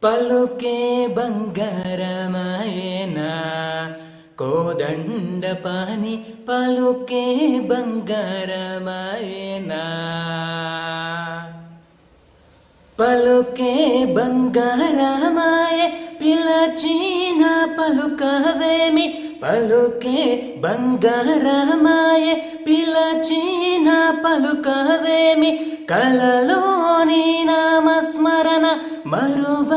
పలుకే బంగారమాయేనా కోదండ పాని పలుకే బంగారమాయేనా పలుకే బంగారమాయే పిలచిన పలుకవేమి పలుకే బంగారమాయే పిలచిన పలుకవేమి కలలోని నామస్మరణ మరువ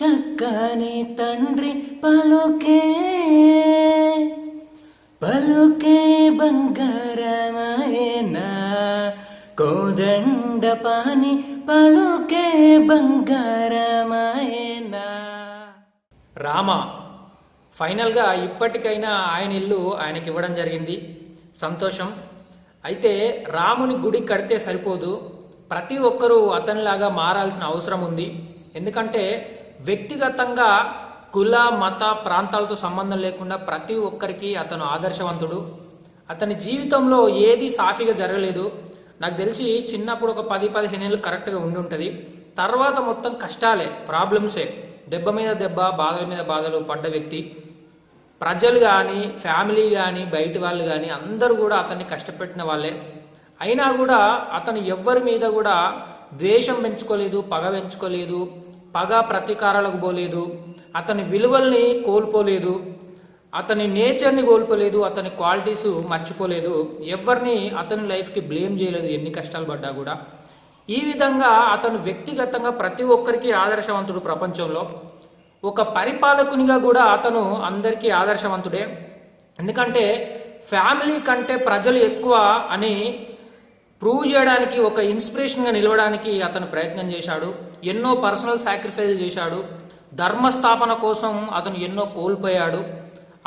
చక్కని తండ్రి పలుకే పలుకే బంగారమాయేనా కోదండ పాని పలుకే బంగారమాయేనా. రామ ఫైనల్గా ఇప్పటికైనా ఆయన ఇల్లు ఆయనకి ఇవ్వడం జరిగింది. సంతోషం. అయితే రాముని గుడి కడితే సరిపోదు, ప్రతి ఒక్కరూ అతనిలాగా మారాల్సిన అవసరం ఉంది. ఎందుకంటే వ్యక్తిగతంగా కుల మత ప్రాంతాలతో సంబంధం లేకుండా ప్రతి ఒక్కరికి అతను ఆదర్శవంతుడు. అతని జీవితంలో ఏది సాఫీగా జరగలేదు. నాకు తెలిసి చిన్నప్పుడు ఒక 10-15 ఏళ్ళు కరెక్ట్గా ఉండి ఉంటుంది. తర్వాత మొత్తం కష్టాలే, ప్రాబ్లమ్సే, దెబ్బ మీద దెబ్బ, బాధల మీద బాధలు పడ్డ వ్యక్తి. ప్రజలు కానీ, ఫ్యామిలీ కానీ, బయట వాళ్ళు కానీ అందరూ కూడా అతన్ని కష్టపెట్టిన వాళ్ళే. అయినా కూడా అతను ఎవ్వరి మీద కూడా ద్వేషం పెంచుకోలేదు, పగ పెంచుకోలేదు, పగ ప్రతీకారాలకు పోలేదు, అతని విలువల్ని కోల్పోలేదు, అతని నేచర్ని కోల్పోలేదు, అతని క్వాలిటీస్ మర్చిపోలేదు, ఎవరిని అతని లైఫ్కి బ్లేమ్ చేయలేదు ఎన్ని కష్టాలు పడ్డా కూడా. ఈ విధంగా అతను వ్యక్తిగతంగా ప్రతి ఒక్కరికి ఆదర్శవంతుడు. ప్రపంచంలో ఒక పరిపాలకునిగా కూడా అతను అందరికీ ఆదర్శవంతుడే. ఎందుకంటే ఫ్యామిలీ కంటే ప్రజలు ఎక్కువ అని ప్రూవ్ చేయడానికి, ఒక ఇన్స్పిరేషన్గా నిలవడానికి అతను ప్రయత్నం చేశాడు. ఎన్నో పర్సనల్ సాక్రిఫైస్ చేశాడు. ధర్మస్థాపన కోసం అతను ఎన్నో కోల్పోయాడు.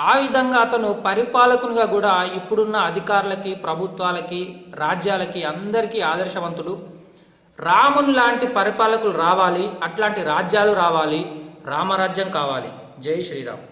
ఆ విధంగా అతను పరిపాలకునిగా కూడా ఇప్పుడున్న అధికారులకి, ప్రభుత్వాలకి, రాజ్యాలకి అందరికీ ఆదర్శవంతుడు. రాముని లాంటి పరిపాలకులు రావాలి, అట్లాంటి రాజ్యాలు రావాలి, రామరాజ్యం కావాలి. జై శ్రీరామ్.